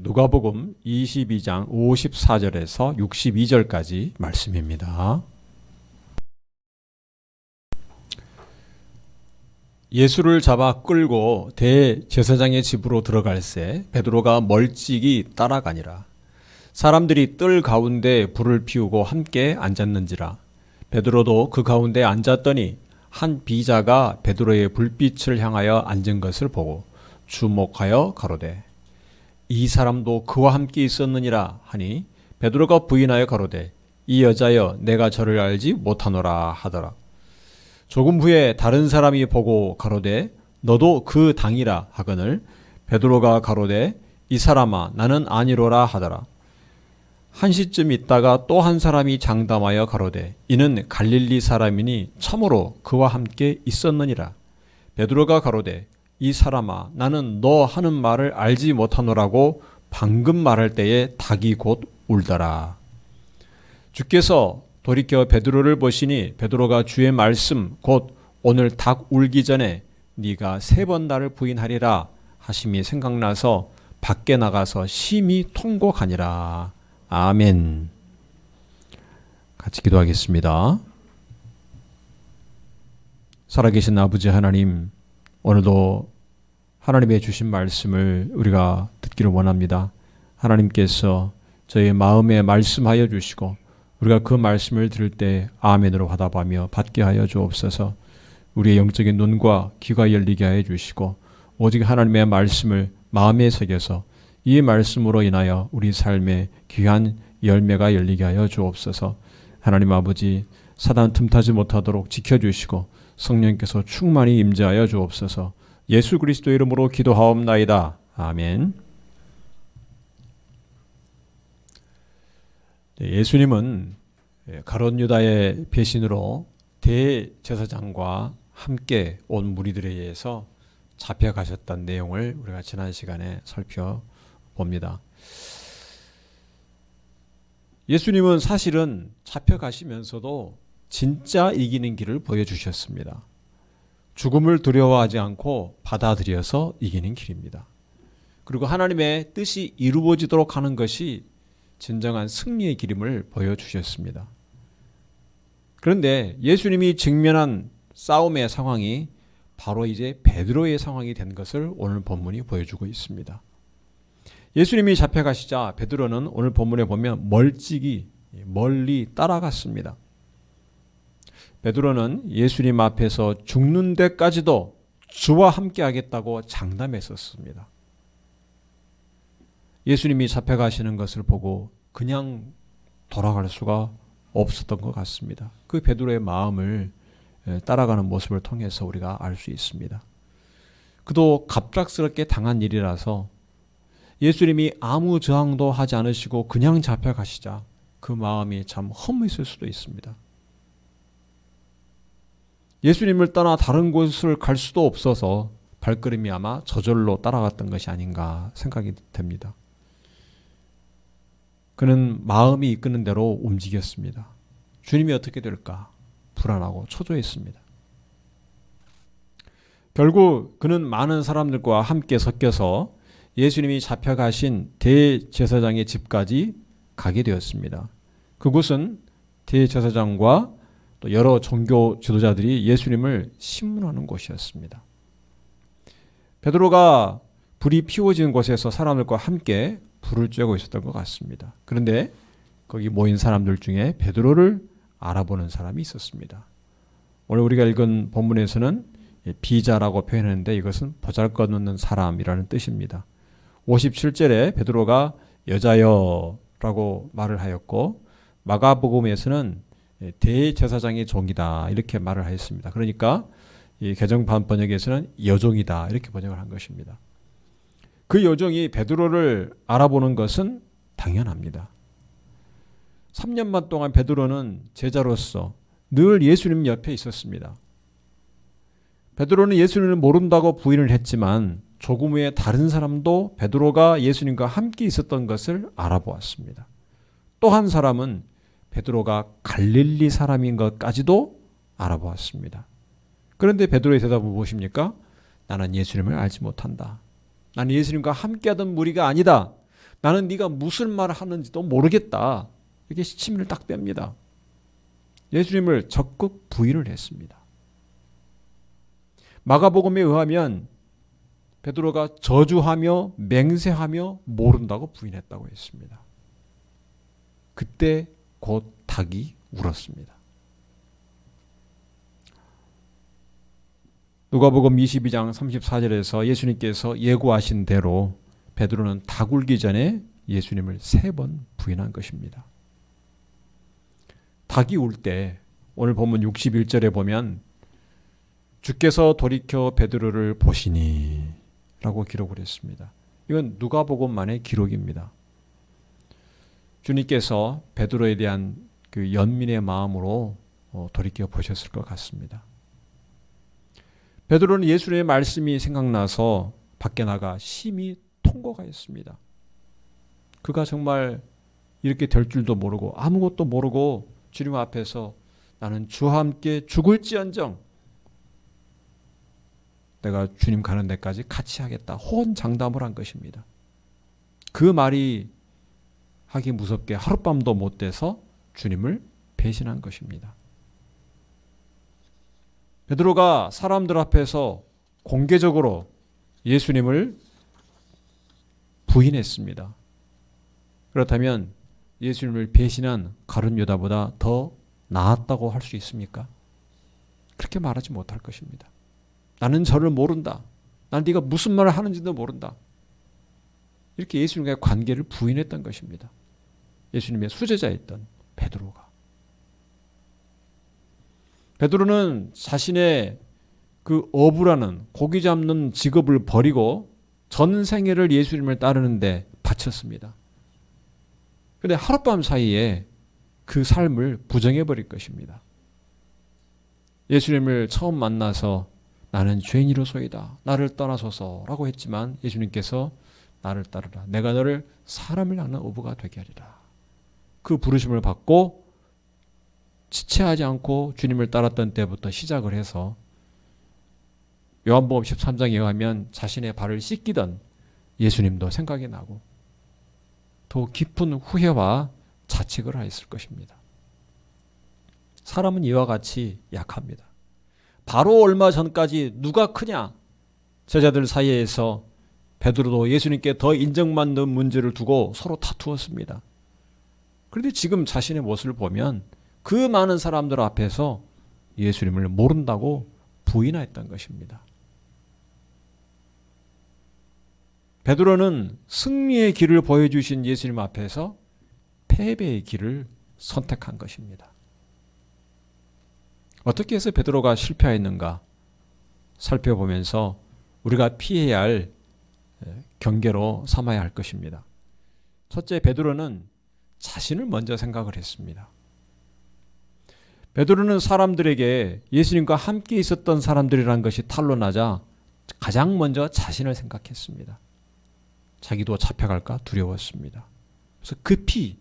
누가복음 22장 54절에서 62절까지 말씀입니다. 예수를 잡아 끌고 대제사장의 집으로 들어갈새 베드로가 멀찍이 따라가니라. 사람들이 뜰 가운데 불을 피우고 함께 앉았는지라. 베드로도 그 가운데 앉았더니 한 비자가 베드로의 불빛을 향하여 앉은 것을 보고 주목하여 가로되 이 사람도 그와 함께 있었느니라 하니 베드로가 부인하여 가로되 이 여자여 내가 저를 알지 못하노라 하더라. 조금 후에 다른 사람이 보고 가로되 너도 그 당이라 하거늘 베드로가 가로되 이 사람아 나는 아니로라 하더라. 한 시쯤 있다가 또 한 사람이 장담하여 가로되 이는 갈릴리 사람이니 참으로 그와 함께 있었느니라. 베드로가 가로되 이 사람아 나는 너 하는 말을 알지 못하노라고 방금 말할 때에 닭이 곧 울더라. 주께서 돌이켜 베드로를 보시니 베드로가 주의 말씀 곧 오늘 닭 울기 전에 네가 3번 나를 부인하리라 하심이 생각나서 밖에 나가서 심히 통곡하니라. 아멘. 같이 기도하겠습니다. 살아계신 아버지 하나님, 오늘도 하나님의 주신 말씀을 우리가 듣기를 원합니다. 하나님께서 저희 마음에 말씀하여 주시고 우리가 그 말씀을 들을 때 아멘으로 화답하며 받게 하여 주옵소서. 우리의 영적인 눈과 귀가 열리게 하여 주시고 오직 하나님의 말씀을 마음에 새겨서 이 말씀으로 인하여 우리 삶에 귀한 열매가 열리게 하여 주옵소서. 하나님 아버지, 사단 틈타지 못하도록 지켜주시고 성령께서 충만히 임재하여 주옵소서. 예수 그리스도 이름으로 기도하옵나이다. 아멘. 예수님은 가룟 유다의 배신으로 대제사장과 함께 온 무리들에 의해서 잡혀가셨다는 내용을 우리가 지난 시간에 살펴봅니다. 예수님은 사실은 잡혀가시면서도 진짜 이기는 길을 보여주셨습니다. 죽음을 두려워하지 않고 받아들여서 이기는 길입니다. 그리고 하나님의 뜻이 이루어지도록 하는 것이 진정한 승리의 길임을 보여주셨습니다. 그런데 예수님이 직면한 싸움의 상황이 바로 이제 베드로의 상황이 된 것을 오늘 본문이 보여주고 있습니다. 예수님이 잡혀가시자 베드로는 오늘 본문에 보면 멀리 따라갔습니다. 베드로는 예수님 앞에서 죽는 데까지도 주와 함께 하겠다고 장담했었습니다. 예수님이 잡혀가시는 것을 보고 그냥 돌아갈 수가 없었던 것 같습니다. 그 베드로의 마음을 따라가는 모습을 통해서 우리가 알 수 있습니다. 그도 갑작스럽게 당한 일이라서 예수님이 아무 저항도 하지 않으시고 그냥 잡혀가시자 그 마음이 참 허무했을 수도 있습니다. 예수님을 떠나 다른 곳을 갈 수도 없어서 발걸음이 아마 저절로 따라갔던 것이 아닌가 생각이 됩니다. 그는 마음이 이끄는 대로 움직였습니다. 주님이 어떻게 될까 불안하고 초조했습니다. 결국 그는 많은 사람들과 함께 섞여서 예수님이 잡혀가신 대제사장의 집까지 가게 되었습니다. 그곳은 대제사장과 또 여러 종교 지도자들이 예수님을 신문하는 곳이었습니다. 베드로가 불이 피워진 곳에서 사람들과 함께 불을 쬐고 있었던 것 같습니다. 그런데 거기 모인 사람들 중에 베드로를 알아보는 사람이 있었습니다. 오늘 우리가 읽은 본문에서는 비자라고 표현했는데 이것은 보잘것없는 사람이라는 뜻입니다. 57절에 베드로가 여자여 라고 말을 하였고 마가복음에서는 대제사장의 종이다 이렇게 말을 하였습니다. 그러니까 이 개정판 번역에서는 여종이다 이렇게 번역을 한 것입니다. 그 여종이 베드로를 알아보는 것은 당연합니다. 3년만 동안 베드로는 제자로서 늘 예수님 옆에 있었습니다. 베드로는 예수님을 모른다고 부인을 했지만 조금 후에 다른 사람도 베드로가 예수님과 함께 있었던 것을 알아보았습니다. 또 한 사람은 베드로가 갈릴리 사람인 것까지도 알아보았습니다. 그런데 베드로의 대답은 무엇입니까? 나는 예수님을 알지 못한다. 나는 예수님과 함께하던 무리가 아니다. 나는 네가 무슨 말을 하는지도 모르겠다. 이렇게 시치미를 딱 뺍니다. 예수님을 적극 부인을 했습니다. 마가복음에 의하면 베드로가 저주하며 맹세하며 모른다고 부인했다고 했습니다. 그때 곧 닭이 울었습니다. 누가복음 22장 34절에서 예수님께서 예고하신 대로 베드로는 닭 울기 전에 예수님을 3번 부인한 것입니다. 닭이 울 때 오늘 본문 61절에 보면 주께서 돌이켜 베드로를 보시니 라고 기록을 했습니다. 이건 누가복음만의 기록입니다. 주님께서 베드로에 대한 그 연민의 마음으로 돌이켜 보셨을 것 같습니다. 베드로는 예수님의 말씀이 생각나서 밖에 나가 심히 통곡가 했습니다. 그가 정말 이렇게 될 줄도 모르고 아무것도 모르고 주님 앞에서 나는 주와 함께 죽을지언정 내가 주님 가는 데까지 같이 하겠다. 호언장담을 한 것입니다. 그 말이 하기 무섭게 하룻밤도 못 돼서 주님을 배신한 것입니다. 베드로가 사람들 앞에서 공개적으로 예수님을 부인했습니다. 그렇다면 예수님을 배신한 가룟 유다보다 더 나았다고 할 수 있습니까? 그렇게 말하지 못할 것입니다. 나는 저를 모른다. 난 네가 무슨 말을 하는지도 모른다. 이렇게 예수님과의 관계를 부인했던 것입니다. 예수님의 수제자였던 베드로가. 베드로는 자신의 그 어부라는 고기 잡는 직업을 버리고 전 생애를 예수님을 따르는데 바쳤습니다. 그런데 하룻밤 사이에 그 삶을 부정해버릴 것입니다. 예수님을 처음 만나서 나는 죄인이로소이다. 나를 떠나소서라고 했지만 예수님께서 나를 따르라. 내가 너를 사람을 낳는 어부가 되게 하리라. 그 부르심을 받고 지체하지 않고 주님을 따랐던 때부터 시작을 해서 요한복음 13장에 의하면 자신의 발을 씻기던 예수님도 생각이 나고 더 깊은 후회와 자책을 하였을 것입니다. 사람은 이와 같이 약합니다. 바로 얼마 전까지 누가 크냐? 제자들 사이에서 베드로도 예수님께 더 인정받는 문제를 두고 서로 다투었습니다. 그런데 지금 자신의 모습을 보면 그 많은 사람들 앞에서 예수님을 모른다고 부인했던 것입니다. 베드로는 승리의 길을 보여주신 예수님 앞에서 패배의 길을 선택한 것입니다. 어떻게 해서 베드로가 실패했는가 살펴보면서 우리가 피해야 할 경계로 삼아야 할 것입니다. 첫째, 베드로는 자신을 먼저 생각을 했습니다. 베드로는 사람들에게 예수님과 함께 있었던 사람들이라는 것이 탄로나자 가장 먼저 자신을 생각했습니다. 자기도 잡혀갈까 두려웠습니다. 그래서 급히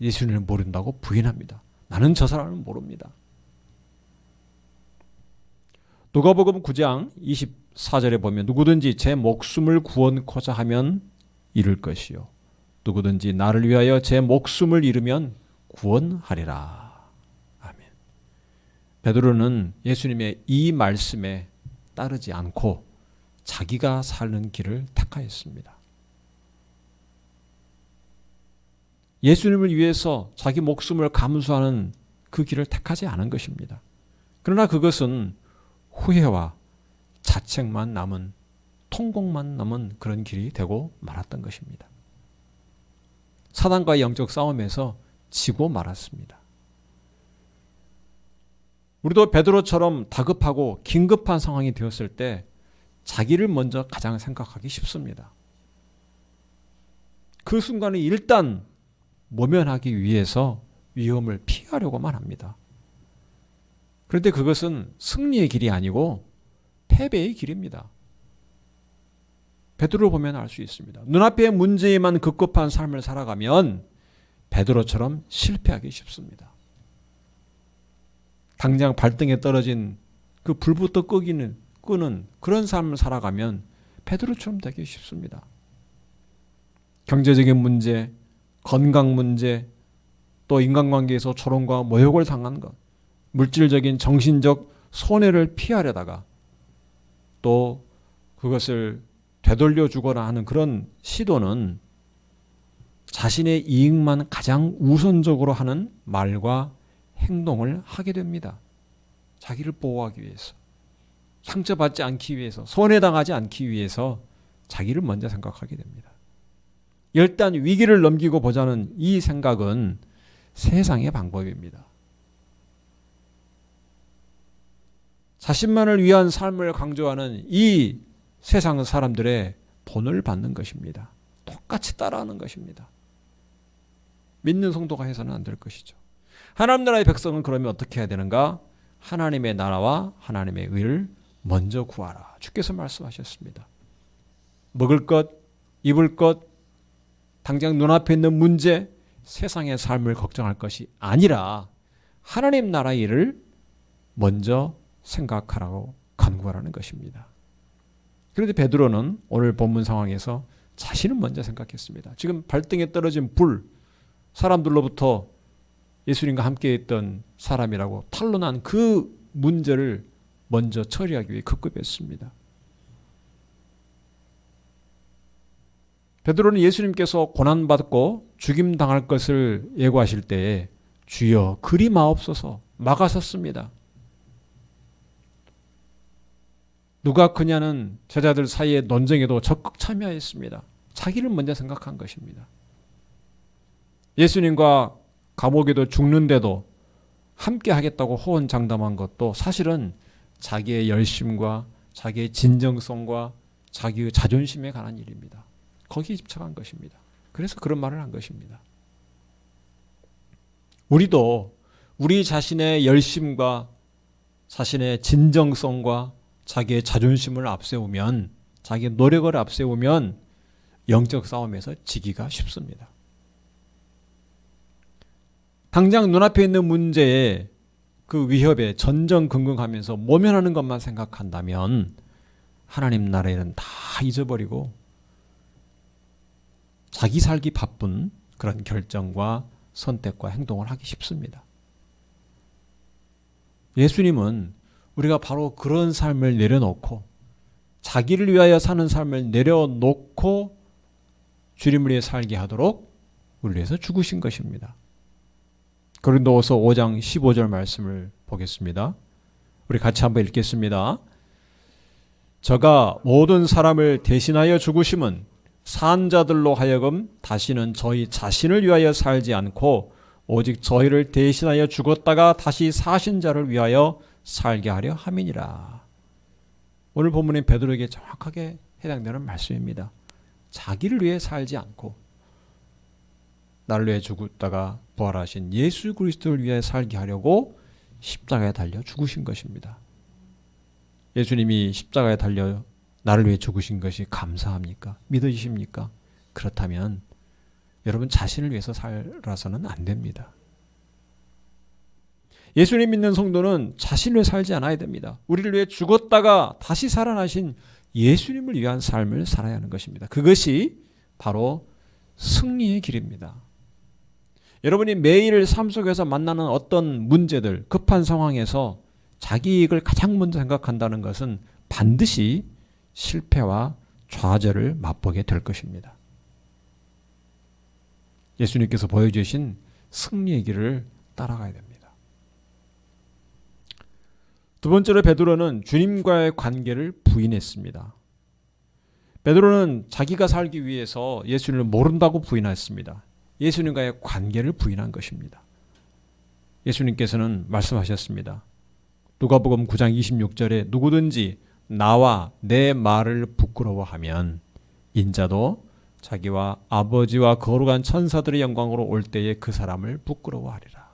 예수님을 모른다고 부인합니다. 나는 저 사람을 모릅니다. 누가복음 9장 24절에 보면 누구든지 제 목숨을 구원코자 하면 잃을 것이요 누구든지 나를 위하여 제 목숨을 잃으면 구원하리라. 아멘. 베드로는 예수님의 이 말씀에 따르지 않고 자기가 사는 길을 택하였습니다. 예수님을 위해서 자기 목숨을 감수하는 그 길을 택하지 않은 것입니다. 그러나 그것은 후회와 자책만 남은, 통곡만 남은 그런 길이 되고 말았던 것입니다. 사단과의 영적 싸움에서 지고 말았습니다. 우리도 베드로처럼 다급하고 긴급한 상황이 되었을 때 자기를 먼저 가장 생각하기 쉽습니다. 그 순간에 일단 모면하기 위해서 위험을 피하려고만 합니다. 그런데 그것은 승리의 길이 아니고 패배의 길입니다. 베드로를 보면 알 수 있습니다. 눈앞의 문제에만 급급한 삶을 살아가면 베드로처럼 실패하기 쉽습니다. 당장 발등에 떨어진 그 불부터 끄는 그런 삶을 살아가면 베드로처럼 되기 쉽습니다. 경제적인 문제, 건강 문제, 또 인간관계에서 조롱과 모욕을 당한 것, 물질적인 정신적 손해를 피하려다가 또 그것을 되돌려 주거나 하는 그런 시도는 자신의 이익만 가장 우선적으로 하는 말과 행동을 하게 됩니다. 자기를 보호하기 위해서, 상처받지 않기 위해서, 손해당하지 않기 위해서 자기를 먼저 생각하게 됩니다. 일단 위기를 넘기고 보자는 이 생각은 세상의 방법입니다. 자신만을 위한 삶을 강조하는 이 세상 사람들의 본을 받는 것입니다. 똑같이 따라하는 것입니다. 믿는 성도가 해서는 안 될 것이죠. 하나님 나라의 백성은 그러면 어떻게 해야 되는가? 하나님의 나라와 하나님의 의를 먼저 구하라. 주께서 말씀하셨습니다. 먹을 것, 입을 것, 당장 눈앞에 있는 문제, 세상의 삶을 걱정할 것이 아니라 하나님 나라의 일을 먼저 생각하라고 간구하라는 것입니다. 그런데 베드로는 오늘 본문 상황에서 자신은 먼저 생각했습니다. 지금 발등에 떨어진 불, 사람들로부터 예수님과 함께 있던 사람이라고 탄로난 그 문제를 먼저 처리하기 위해 급급했습니다. 베드로는 예수님께서 고난받고 죽임당할 것을 예고하실 때에 주여 그리 마옵소서 막아섰습니다. 누가 크냐는 제자들 사이의 논쟁에도 적극 참여했습니다. 자기를 먼저 생각한 것입니다. 예수님과 감옥에도 죽는데도 함께 하겠다고 호언장담한 것도 사실은 자기의 열심과 자기의 진정성과 자기의 자존심에 관한 일입니다. 거기에 집착한 것입니다. 그래서 그런 말을 한 것입니다. 우리도 우리 자신의 열심과 자신의 진정성과 자기의 자존심을 앞세우면, 자기의 노력을 앞세우면 영적 싸움에서 지기가 쉽습니다. 당장 눈앞에 있는 문제에 그 위협에 전전긍긍하면서 모면하는 것만 생각한다면 하나님 나라에는 다 잊어버리고 자기 살기 바쁜 그런 결정과 선택과 행동을 하기 쉽습니다. 예수님은 우리가 바로 그런 삶을 내려놓고 자기를 위하여 사는 삶을 내려놓고 주님을 위해 살게 하도록 우리를 위해서 죽으신 것입니다. 고린도후서 5장 15절 말씀을 보겠습니다. 우리 같이 한번 읽겠습니다. 저가 모든 사람을 대신하여 죽으심은 산 자들로 하여금 다시는 저희 자신을 위하여 살지 않고 오직 저희를 대신하여 죽었다가 다시 사신 자를 위하여 살게 하려 함이니라. 오늘 본문인 베드로에게 정확하게 해당되는 말씀입니다. 자기를 위해 살지 않고 나를 위해 죽었다가 부활하신 예수 그리스도를 위해 살게 하려고 십자가에 달려 죽으신 것입니다. 예수님이 십자가에 달려 나를 위해 죽으신 것이 감사합니까? 믿어지십니까? 그렇다면 여러분 자신을 위해서 살아서는 안 됩니다. 예수님 믿는 성도는 자신을 위해 살지 않아야 됩니다. 우리를 위해 죽었다가 다시 살아나신 예수님을 위한 삶을 살아야 하는 것입니다. 그것이 바로 승리의 길입니다. 여러분이 매일 삶 속에서 만나는 어떤 문제들, 급한 상황에서 자기 이익을 가장 먼저 생각한다는 것은 반드시 실패와 좌절을 맛보게 될 것입니다. 예수님께서 보여주신 승리의 길을 따라가야 됩니다. 두 번째로 베드로는 주님과의 관계를 부인했습니다. 베드로는 자기가 살기 위해서 예수님을 모른다고 부인했습니다. 예수님과의 관계를 부인한 것입니다. 예수님께서는 말씀하셨습니다. 누가복음 9장 26절에 누구든지 나와 내 말을 부끄러워하면 인자도 자기와 아버지와 거룩한 천사들의 영광으로 올 때에 그 사람을 부끄러워하리라.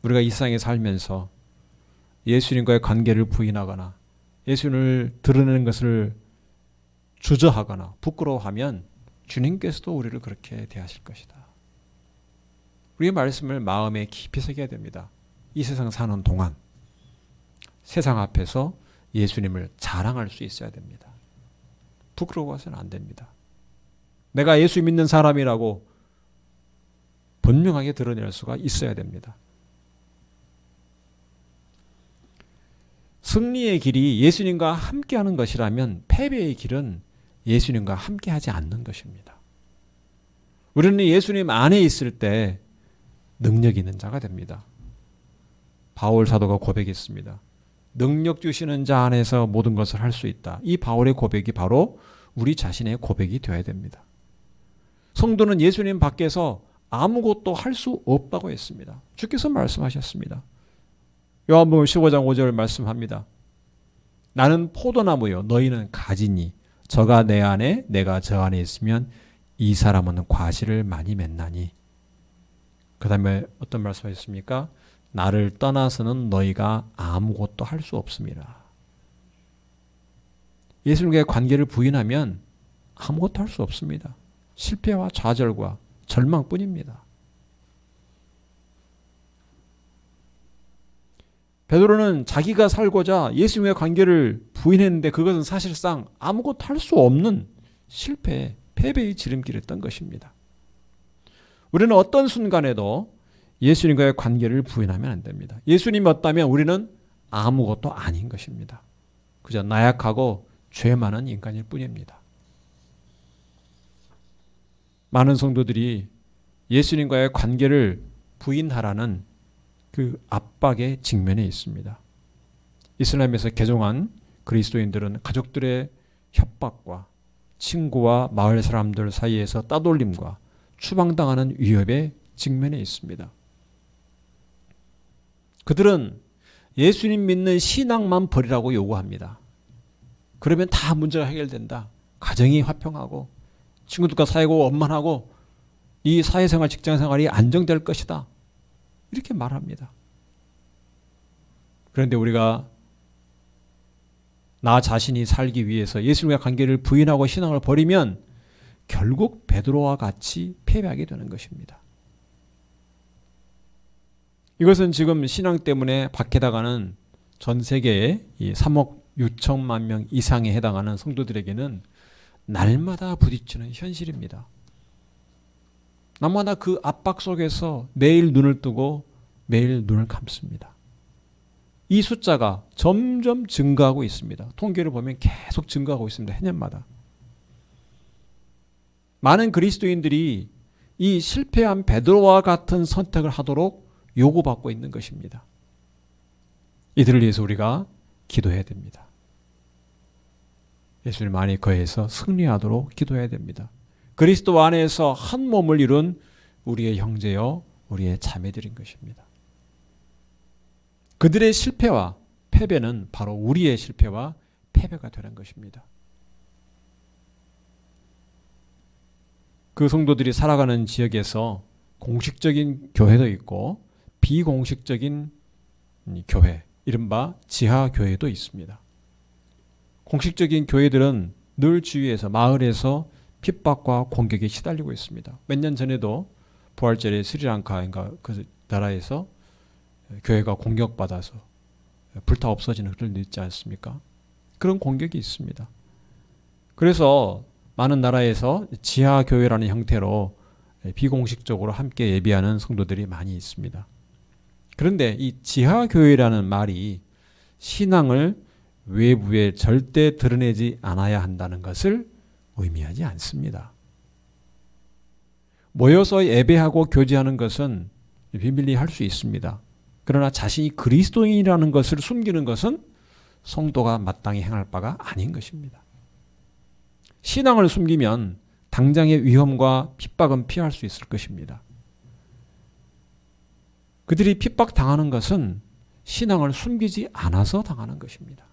우리가 이 세상에 살면서 예수님과의 관계를 부인하거나 예수님을 드러내는 것을 주저하거나 부끄러워하면 주님께서도 우리를 그렇게 대하실 것이다. 우리의 말씀을 마음에 깊이 새겨야 됩니다. 이 세상 사는 동안 세상 앞에서 예수님을 자랑할 수 있어야 됩니다. 부끄러워서는 안 됩니다. 내가 예수 믿는 사람이라고 분명하게 드러낼 수가 있어야 됩니다. 승리의 길이 예수님과 함께하는 것이라면 패배의 길은 예수님과 함께하지 않는 것입니다. 우리는 예수님 안에 있을 때 능력 있는 자가 됩니다. 바울 사도가 고백했습니다. 능력 주시는 자 안에서 모든 것을 할 수 있다. 이 바울의 고백이 바로 우리 자신의 고백이 되어야 됩니다. 성도는 예수님 밖에서 아무것도 할 수 없다고 했습니다. 주께서 말씀하셨습니다. 요한복음 15장 5절 말씀합니다. 나는 포도나무요 너희는 가지니 저가 내 안에 내가 저 안에 있으면 이 사람은 과실을 많이 맺나니. 그 다음에 어떤 말씀하셨습니까? 나를 떠나서는 너희가 아무것도 할 수 없습니다. 예수님과의 관계를 부인하면 아무것도 할 수 없습니다. 실패와 좌절과 절망뿐입니다. 베드로는 자기가 살고자 예수님의 관계를 부인했는데 그것은 사실상 아무것도 할 수 없는 실패, 패배의 지름길이었던 것입니다. 우리는 어떤 순간에도 예수님과의 관계를 부인하면 안 됩니다. 예수님이 없다면 우리는 아무것도 아닌 것입니다. 그저 나약하고 죄 많은 인간일 뿐입니다. 많은 성도들이 예수님과의 관계를 부인하라는 그 압박에 직면해 있습니다. 이슬람에서 개종한 그리스도인들은 가족들의 협박과 친구와 마을 사람들 사이에서 따돌림과 추방당하는 위협에 직면해 있습니다. 그들은 예수님 믿는 신앙만 버리라고 요구합니다. 그러면 다 문제가 해결된다. 가정이 화평하고 친구들과 사이고 원만하고 이 사회생활 직장생활이 안정될 것이다. 이렇게 말합니다. 그런데 우리가 나 자신이 살기 위해서 예수님과 관계를 부인하고 신앙을 버리면 결국 베드로와 같이 패배하게 되는 것입니다. 이것은 지금 신앙 때문에 박해당하는 전 세계의 3억 6천만 명 이상에 해당하는 성도들에게는 날마다 부딪히는 현실입니다. 날마다 그 압박 속에서 매일 눈을 뜨고 매일 눈을 감습니다. 이 숫자가 점점 증가하고 있습니다. 통계를 보면 계속 증가하고 있습니다. 해년마다. 많은 그리스도인들이 이 실패한 베드로와 같은 선택을 하도록 요구받고 있는 것입니다. 이들을 위해서 우리가 기도해야 됩니다. 예수님 안에 거해서 승리하도록 기도해야 됩니다. 그리스도 안에서 한 몸을 이룬 우리의 형제여 우리의 자매들인 것입니다. 그들의 실패와 패배는 바로 우리의 실패와 패배가 되는 것입니다. 그 성도들이 살아가는 지역에서 공식적인 교회도 있고 비공식적인 교회, 이른바 지하교회도 있습니다. 공식적인 교회들은 늘 주위에서 마을에서 핍박과 공격에 시달리고 있습니다. 몇 년 전에도 부활절에 스리랑카인가 그 나라에서 교회가 공격받아서 불타 없어지는 그런 일 있지 않습니까? 그런 공격이 있습니다. 그래서 많은 나라에서 지하교회라는 형태로 비공식적으로 함께 예배하는 성도들이 많이 있습니다. 그런데 이 지하교회라는 말이 신앙을 외부에 절대 드러내지 않아야 한다는 것을 의미하지 않습니다. 모여서 예배하고 교제하는 것은 비밀리 할 수 있습니다. 그러나 자신이 그리스도인이라는 것을 숨기는 것은 성도가 마땅히 행할 바가 아닌 것입니다. 신앙을 숨기면 당장의 위험과 핍박은 피할 수 있을 것입니다. 그들이 핍박당하는 것은 신앙을 숨기지 않아서 당하는 것입니다.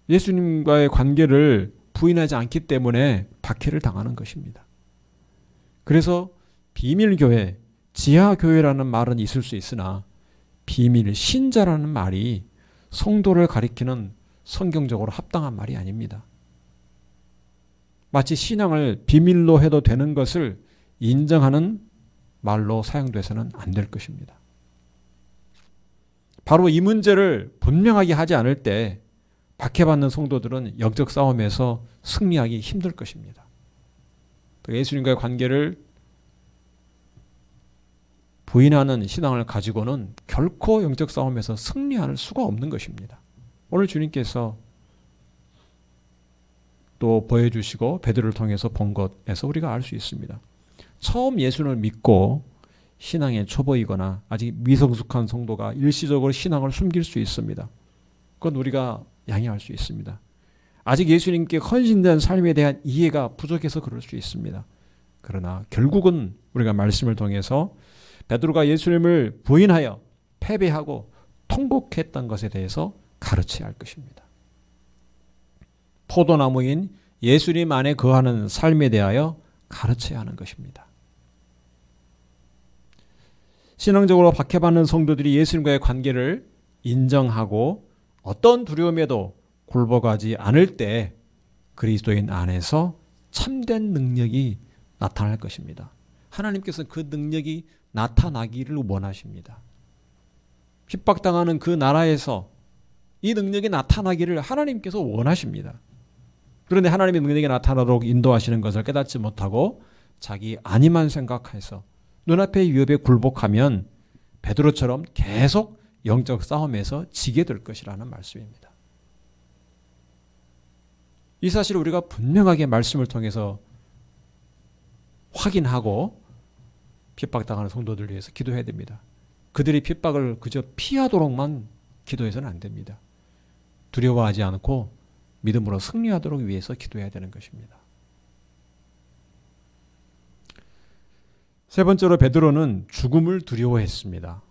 예수님과의 관계를 부인하지 않기 때문에 박해를 당하는 것입니다. 그래서 비밀교회, 지하교회라는 말은 있을 수 있으나 비밀, 신자라는 말이 성도를 가리키는 성경적으로 합당한 말이 아닙니다. 마치 신앙을 비밀로 해도 되는 것을 인정하는 말로 사용돼서는 안 될 것입니다. 바로 이 문제를 분명하게 하지 않을 때 박해받는 성도들은 영적 싸움에서 승리하기 힘들 것입니다. 예수님과의 관계를 부인하는 신앙을 가지고는 결코 영적 싸움에서 승리할 수가 없는 것입니다. 오늘 주님께서 또 보여주시고 베드로를 통해서 본 것에서 우리가 알 수 있습니다. 처음 예수를 믿고 신앙의 초보이거나 아직 미성숙한 성도가 일시적으로 신앙을 숨길 수 있습니다. 그건 우리가 양해할 수 있습니다. 아직 예수님께 헌신된 삶에 대한 이해가 부족해서 그럴 수 있습니다. 그러나 결국은 우리가 말씀을 통해서 베드로가 예수님을 부인하여 패배하고 통곡했던 것에 대해서 가르쳐야 할 것입니다. 포도나무인 예수님 안에 거하는 삶에 대하여 가르쳐야 하는 것입니다. 신앙적으로 박해받는 성도들이 예수님과의 관계를 인정하고 어떤 두려움에도 굴복하지 않을 때 그리스도인 안에서 참된 능력이 나타날 것입니다. 하나님께서 그 능력이 나타나기를 원하십니다. 핍박당하는 그 나라에서 이 능력이 나타나기를 하나님께서 원하십니다. 그런데 하나님의 능력이 나타나도록 인도하시는 것을 깨닫지 못하고 자기 안위만 생각해서 눈앞의 위협에 굴복하면 베드로처럼 계속 영적 싸움에서 지게 될 것이라는 말씀입니다. 이 사실을 우리가 분명하게 말씀을 통해서 확인하고 핍박당하는 성도들을 위해서 기도해야 됩니다. 그들이 핍박을 그저 피하도록만 기도해서는 안 됩니다. 두려워하지 않고 믿음으로 승리하도록 위해서 기도해야 되는 것입니다. 세 번째로 베드로는 죽음을 두려워했습니다.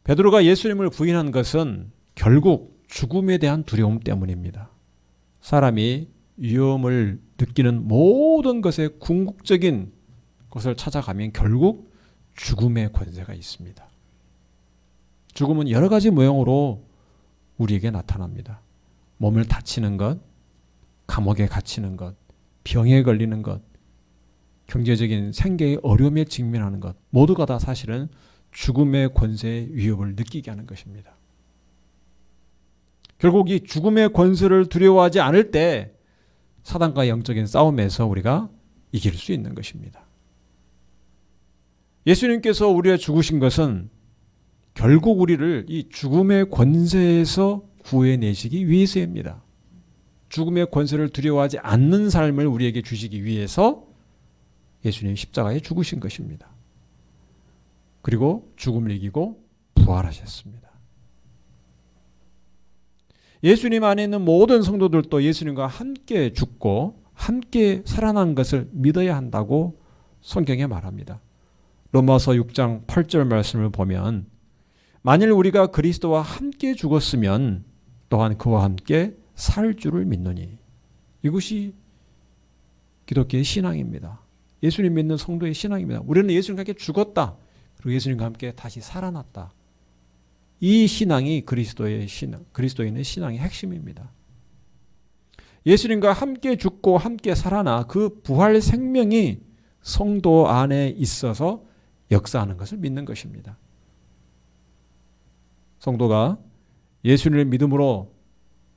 베드로가 예수님을 부인한 것은 결국 죽음에 대한 두려움 때문입니다. 사람이 위험을 느끼는 모든 것의 궁극적인 것을 찾아가면 결국 죽음의 권세가 있습니다. 죽음은 여러 가지 모형으로 우리에게 나타납니다. 몸을 다치는 것, 감옥에 갇히는 것, 병에 걸리는 것, 경제적인 생계의 어려움에 직면하는 것, 모두가 다 사실은 죽음의 권세의 위협을 느끼게 하는 것입니다. 결국 이 죽음의 권세를 두려워하지 않을 때 사단과 영적인 싸움에서 우리가 이길 수 있는 것입니다. 예수님께서 우리가 죽으신 것은 결국 우리를 이 죽음의 권세에서 구해내시기 위해서입니다. 죽음의 권세를 두려워하지 않는 삶을 우리에게 주시기 위해서 예수님이 십자가에 죽으신 것입니다. 그리고 죽음을 이기고 부활하셨습니다. 예수님 안에 있는 모든 성도들도 예수님과 함께 죽고 함께 살아난 것을 믿어야 한다고 성경에 말합니다. 로마서 6장 8절 말씀을 보면 만일 우리가 그리스도와 함께 죽었으면 또한 그와 함께 살 줄을 믿노니. 이것이 기독교의 신앙입니다. 예수님 믿는 성도의 신앙입니다. 우리는 예수님과 함께 죽었다. 그리고 예수님과 함께 다시 살아났다. 이 신앙이 그리스도의 신앙, 그리스도인의 신앙의 핵심입니다. 예수님과 함께 죽고 함께 살아나 그 부활 생명이 성도 안에 있어서 역사하는 것을 믿는 것입니다. 성도가 예수님을 믿음으로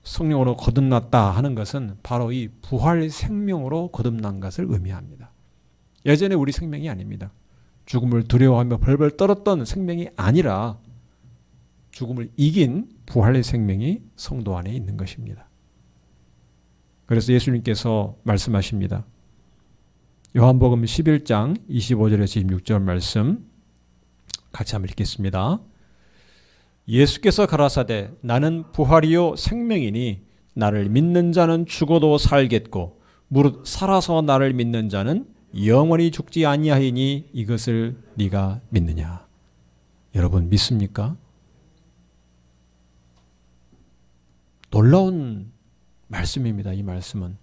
성령으로 거듭났다 하는 것은 바로 이 부활 생명으로 거듭난 것을 의미합니다. 예전에 우리 생명이 아닙니다. 죽음을 두려워하며 벌벌 떨었던 생명이 아니라 죽음을 이긴 부활의 생명이 성도 안에 있는 것입니다. 그래서 예수님께서 말씀하십니다. 요한복음 11장 25절에서 26절 말씀 같이 한번 읽겠습니다. 예수께서 가라사대 나는 부활이요 생명이니 나를 믿는 자는 죽어도 살겠고 무릇 살아서 나를 믿는 자는 영원히 죽지 아니하리니 이것을 네가 믿느냐. 여러분 믿습니까? 놀라운 말씀입니다. 이 말씀은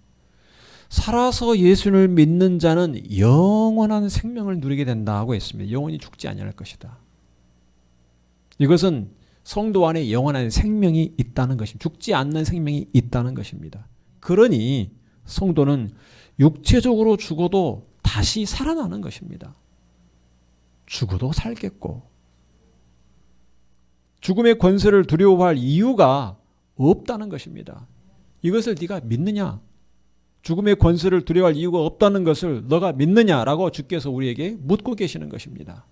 살아서 예수를 믿는 자는 영원한 생명을 누리게 된다고 했습니다. 영원히 죽지 아니할 것이다. 이것은 성도 안에 영원한 생명이 있다는 것입니다. 죽지 않는 생명이 있다는 것입니다. 그러니 성도는 육체적으로 죽어도 다시 살아나는 것입니다. 죽어도 살겠고 죽음의 권세를 두려워할 이유가 없다는 것입니다. 이것을 네가 믿느냐? 죽음의 권세를 두려워할 이유가 없다는 것을 너가 믿느냐라고 주께서 우리에게 묻고 계시는 것입니다.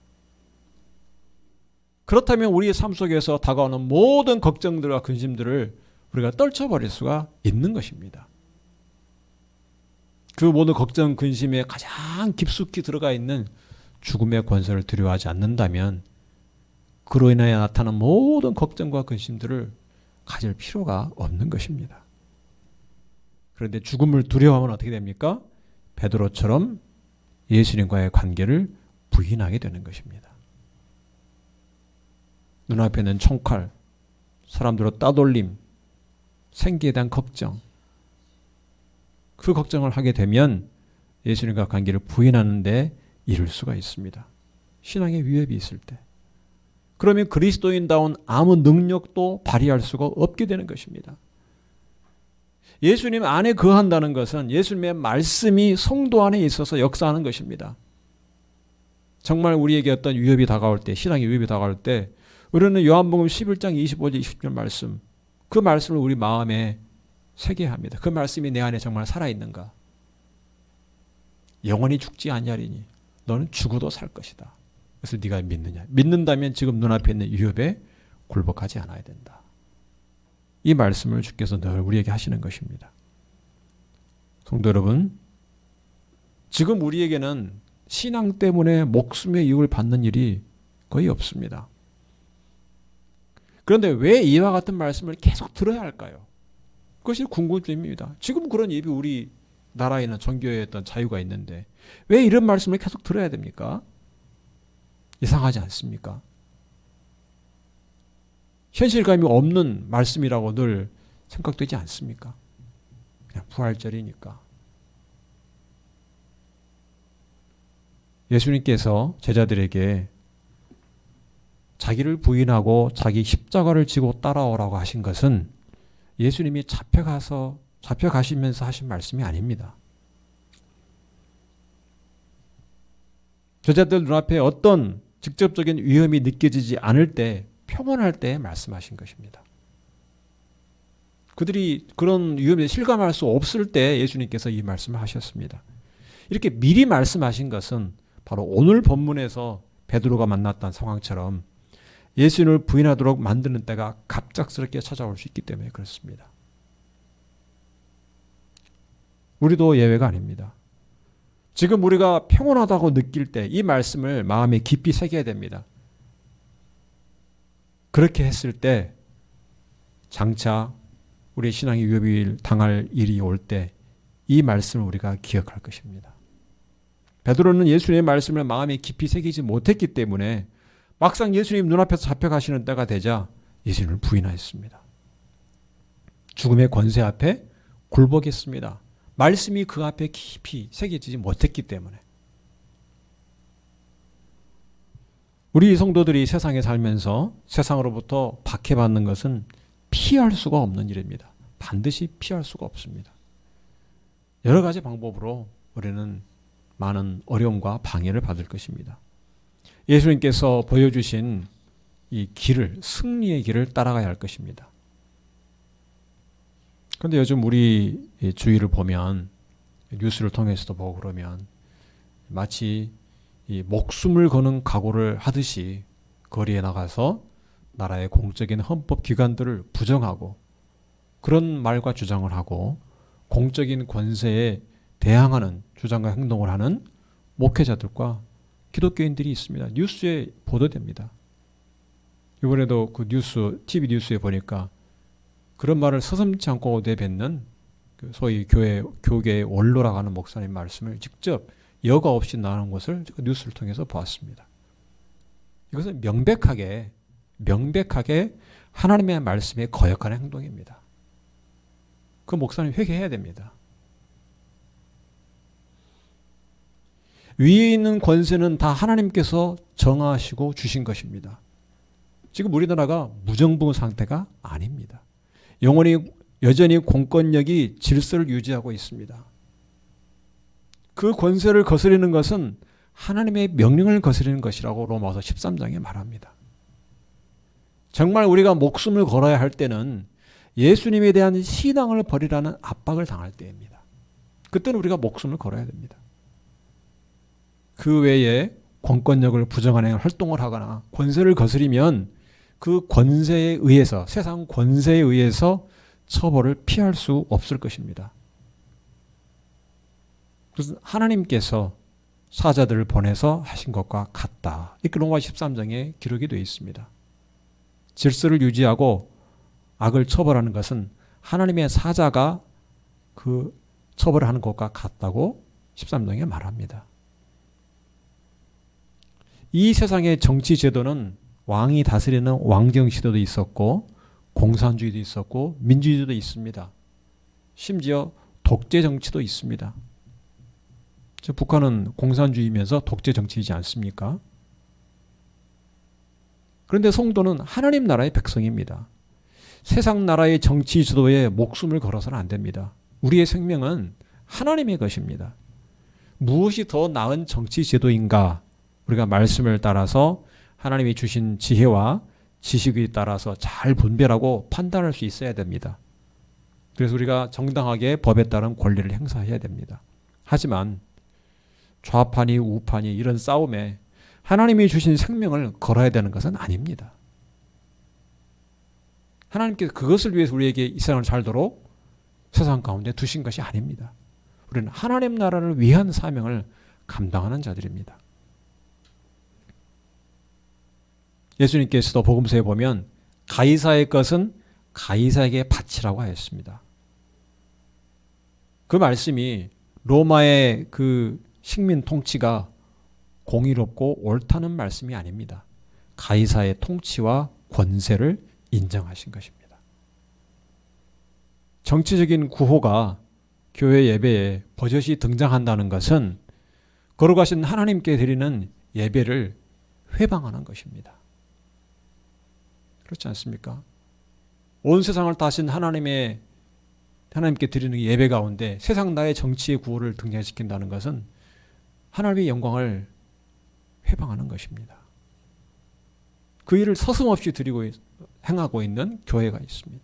그렇다면 우리의 삶 속에서 다가오는 모든 걱정들과 근심들을 우리가 떨쳐버릴 수가 있는 것입니다. 그 모든 걱정, 근심에 가장 깊숙이 들어가 있는 죽음의 권세를 두려워하지 않는다면 그로 인하여 나타나는 모든 걱정과 근심들을 가질 필요가 없는 것입니다. 그런데 죽음을 두려워하면 어떻게 됩니까? 베드로처럼 예수님과의 관계를 부인하게 되는 것입니다. 눈앞에 있는 총칼, 사람들로 따돌림, 생기에 대한 걱정, 그 걱정을 하게 되면 예수님과 관계를 부인하는데 이를 수가 있습니다. 신앙의 위협이 있을 때. 그러면 그리스도인다운 아무 능력도 발휘할 수가 없게 되는 것입니다. 예수님 안에 거한다는 것은 예수님의 말씀이 성도 안에 있어서 역사하는 것입니다. 정말 우리에게 어떤 위협이 다가올 때, 신앙의 위협이 다가올 때 우리는 요한복음 11장 25절 20절 말씀, 그 말씀을 우리 마음에 새겨야 합니다. 그 말씀이 내 안에 정말 살아있는가? 영원히 죽지 아니하리니 너는 죽어도 살 것이다. 그래서 네가 믿느냐? 믿는다면 지금 눈앞에 있는 위협에 굴복하지 않아야 된다. 이 말씀을 주께서 늘 우리에게 하시는 것입니다. 성도 여러분, 지금 우리에게는 신앙 때문에 목숨의 이익을 받는 일이 거의 없습니다. 그런데 왜 이와 같은 말씀을 계속 들어야 할까요? 그것이 궁금증입니다. 지금 그런 예비 우리 나라에는 종교에 어떤 자유가 있는데 왜 이런 말씀을 계속 들어야 됩니까? 이상하지 않습니까? 현실감이 없는 말씀이라고 늘 생각되지 않습니까? 그냥 부활절이니까. 예수님께서 제자들에게 자기를 부인하고 자기 십자가를 지고 따라오라고 하신 것은 예수님이 잡혀가시면서 하신 말씀이 아닙니다. 제자들 눈앞에 어떤 직접적인 위험이 느껴지지 않을 때, 평온할 때 말씀하신 것입니다. 그들이 그런 위험에 실감할 수 없을 때 예수님께서 이 말씀을 하셨습니다. 이렇게 미리 말씀하신 것은 바로 오늘 본문에서 베드로가 만났던 상황처럼 예수님을 부인하도록 만드는 때가 갑작스럽게 찾아올 수 있기 때문에 그렇습니다. 우리도 예외가 아닙니다. 지금 우리가 평온하다고 느낄 때 이 말씀을 마음에 깊이 새겨야 됩니다. 그렇게 했을 때 장차 우리 신앙의 위협을 당할 일이 올 때 이 말씀을 우리가 기억할 것입니다. 베드로는 예수님의 말씀을 마음에 깊이 새기지 못했기 때문에 막상 예수님 눈앞에서 잡혀가시는 때가 되자 예수님을 부인하였습니다. 죽음의 권세 앞에 굴복했습니다. 말씀이 그 앞에 깊이 새겨지지 못했기 때문에. 우리 성도들이 세상에 살면서 세상으로부터 박해받는 것은 피할 수가 없는 일입니다. 반드시 피할 수가 없습니다. 여러 가지 방법으로 우리는 많은 어려움과 방해를 받을 것입니다. 예수님께서 보여주신 이 길을, 승리의 길을 따라가야 할 것입니다. 그런데 요즘 우리 주위를 보면, 뉴스를 통해서도 보고 그러면 마치 이 목숨을 거는 각오를 하듯이 거리에 나가서 나라의 공적인 헌법기관들을 부정하고 그런 말과 주장을 하고 공적인 권세에 대항하는 주장과 행동을 하는 목회자들과 기독교인들이 있습니다. 뉴스에 보도됩니다. 이번에도 그 TV 뉴스에 보니까 그런 말을 서슴지 않고 내뱉는 소위 교계의 원로라고 하는 목사님 말씀을 직접 여과 없이 나오는 것을 뉴스를 통해서 보았습니다. 이것은 명백하게 하나님의 말씀에 거역하는 행동입니다. 그 목사님 회개해야 됩니다. 위에 있는 권세는 다 하나님께서 정하시고 주신 것입니다. 지금 우리나라가 무정부 상태가 아닙니다. 여전히 공권력이 질서를 유지하고 있습니다. 그 권세를 거스르는 것은 하나님의 명령을 거스르는 것이라고 로마서 13장에 말합니다. 정말 우리가 목숨을 걸어야 할 때는 예수님에 대한 신앙을 버리라는 압박을 당할 때입니다. 그때는 우리가 목숨을 걸어야 됩니다. 그 외에 권권력을 부정하는 활동을 하거나 권세를 거스리면 그 권세에 의해서, 세상 권세에 의해서 처벌을 피할 수 없을 것입니다. 그래서 하나님께서 사자들을 보내서 하신 것과 같다. 이렇게 로마 13장에 기록이 되어 있습니다. 질서를 유지하고 악을 처벌하는 것은 하나님의 사자가 그 처벌을 하는 것과 같다고 13장에 말합니다. 이 세상의 정치 제도는 왕이 다스리는 왕정 시대도 있었고 공산주의도 있었고 민주주의도 있습니다. 심지어 독재 정치도 있습니다. 북한은 공산주의면서 독재 정치이지 않습니까? 그런데 성도는 하나님 나라의 백성입니다. 세상 나라의 정치 지도에 목숨을 걸어서는 안 됩니다. 우리의 생명은 하나님의 것입니다. 무엇이 더 나은 정치 제도인가? 우리가 말씀을 따라서 하나님이 주신 지혜와 지식에 따라서 잘 분별하고 판단할 수 있어야 됩니다. 그래서 우리가 정당하게 법에 따른 권리를 행사해야 됩니다. 하지만 좌파니 우파니 이런 싸움에 하나님이 주신 생명을 걸어야 되는 것은 아닙니다. 하나님께서 그것을 위해서 우리에게 이 세상을 살도록 세상 가운데 두신 것이 아닙니다. 우리는 하나님 나라를 위한 사명을 감당하는 자들입니다. 예수님께서도 복음서에 보면 가이사의 것은 가이사에게 바치라고 하였습니다. 그 말씀이 로마의 그 식민 통치가 공의롭고 옳다는 말씀이 아닙니다. 가이사의 통치와 권세를 인정하신 것입니다. 정치적인 구호가 교회 예배에 버젓이 등장한다는 것은 거룩하신 하나님께 드리는 예배를 회방하는 것입니다. 그렇지 않습니까? 온 세상을 다신 하나님께 드리는 예배 가운데 세상 나의 정치의 구호를 등장시킨다는 것은 하나님의 영광을 회방하는 것입니다. 그 일을 서슴없이 행하고 있는 교회가 있습니다.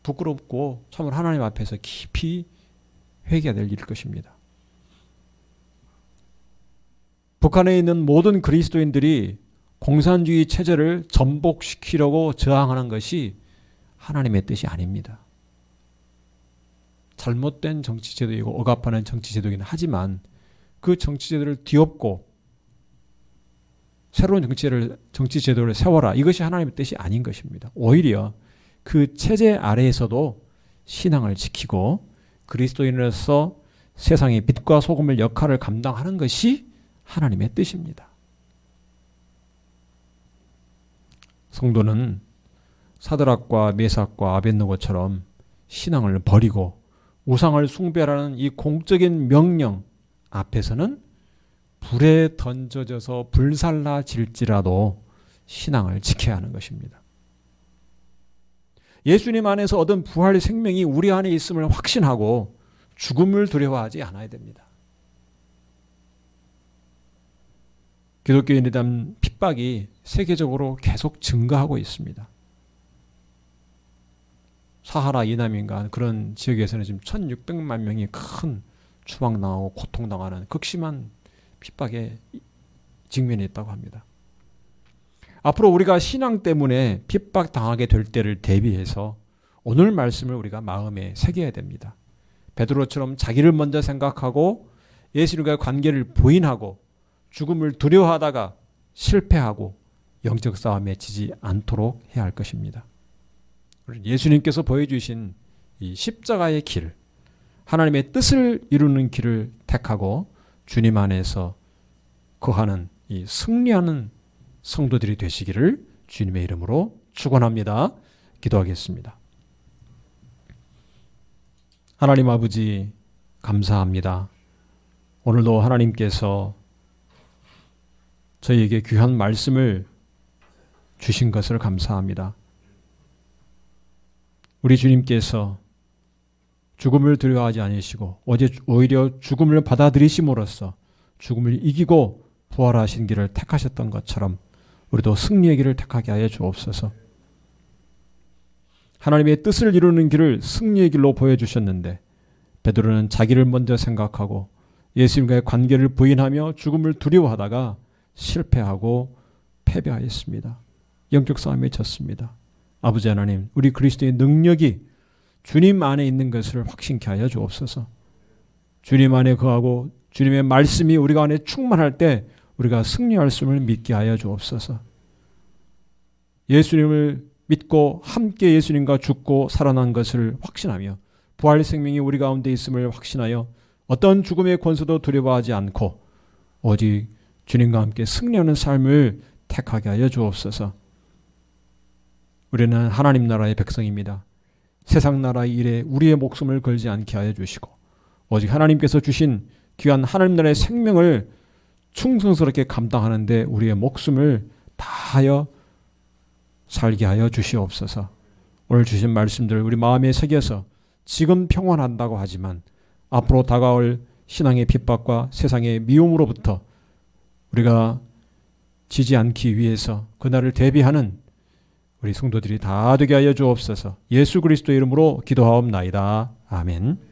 부끄럽고 참으로 하나님 앞에서 깊이 회개해야 될 일일 것입니다. 북한에 있는 모든 그리스도인들이 공산주의 체제를 전복시키려고 저항하는 것이 하나님의 뜻이 아닙니다. 잘못된 정치제도이고 억압하는 정치제도이긴 하지만 그 정치제도를 뒤엎고 새로운 정치제도를 세워라. 이것이 하나님의 뜻이 아닌 것입니다. 오히려 그 체제 아래에서도 신앙을 지키고 그리스도인으로서 세상의 빛과 소금의 역할을 감당하는 것이 하나님의 뜻입니다. 성도는 사드락과 메삭과 아벳느고처럼 신앙을 버리고 우상을 숭배하라는 이 공적인 명령 앞에서는 불에 던져져서 불살라질지라도 신앙을 지켜야 하는 것입니다. 예수님 안에서 얻은 부활의 생명이 우리 안에 있음을 확신하고 죽음을 두려워하지 않아야 됩니다. 기독교인에 대한 핍박이 세계적으로 계속 증가하고 있습니다. 사하라 이남인가 그런 지역에서는 지금 1600만 명이 큰 추방당하고 고통당하는 극심한 핍박에 직면해 있다고 합니다. 앞으로 우리가 신앙 때문에 핍박당하게 될 때를 대비해서 오늘 말씀을 우리가 마음에 새겨야 됩니다. 베드로처럼 자기를 먼저 생각하고 예수님과의 관계를 부인하고 죽음을 두려워하다가 실패하고 영적 싸움에 지지 않도록 해야 할 것입니다. 예수님께서 보여주신 이 십자가의 길, 하나님의 뜻을 이루는 길을 택하고 주님 안에서 거하는 이 승리하는 성도들이 되시기를 주님의 이름으로 축원합니다. 기도하겠습니다. 하나님 아버지 감사합니다. 오늘도 하나님께서 저희에게 귀한 말씀을 주신 것을 감사합니다. 우리 주님께서 죽음을 두려워하지 않으시고 오히려 죽음을 받아들이심으로써 죽음을 이기고 부활하신 길을 택하셨던 것처럼 우리도 승리의 길을 택하게 하여 주옵소서. 하나님의 뜻을 이루는 길을 승리의 길로 보여주셨는데 베드로는 자기를 먼저 생각하고 예수님과의 관계를 부인하며 죽음을 두려워하다가 실패하고 패배하였습니다. 영적 싸움에 졌습니다. 아버지 하나님, 우리 그리스도의 능력이 주님 안에 있는 것을 확신케 하여 주옵소서. 주님 안에 거하고 주님의 말씀이 우리가 안에 충만할 때 우리가 승리할 수를 믿게 하여 주옵소서. 예수님을 믿고 함께 예수님과 죽고 살아난 것을 확신하며 부활 생명이 우리 가운데 있음을 확신하여 어떤 죽음의 권세도 두려워하지 않고 오직 주님과 함께 승리하는 삶을 택하게 하여 주옵소서. 우리는 하나님 나라의 백성입니다. 세상 나라의 일에 우리의 목숨을 걸지 않게 하여 주시고 오직 하나님께서 주신 귀한 하나님 나라의 생명을 충성스럽게 감당하는 데 우리의 목숨을 다하여 살게 하여 주시옵소서. 오늘 주신 말씀들 우리 마음에 새겨서 지금 평안한다고 하지만 앞으로 다가올 신앙의 핍박과 세상의 미움으로부터 우리가 지지 않기 위해서 그날을 대비하는 우리 성도들이 다 되게 하여 주옵소서. 예수 그리스도의 이름으로 기도하옵나이다. 아멘.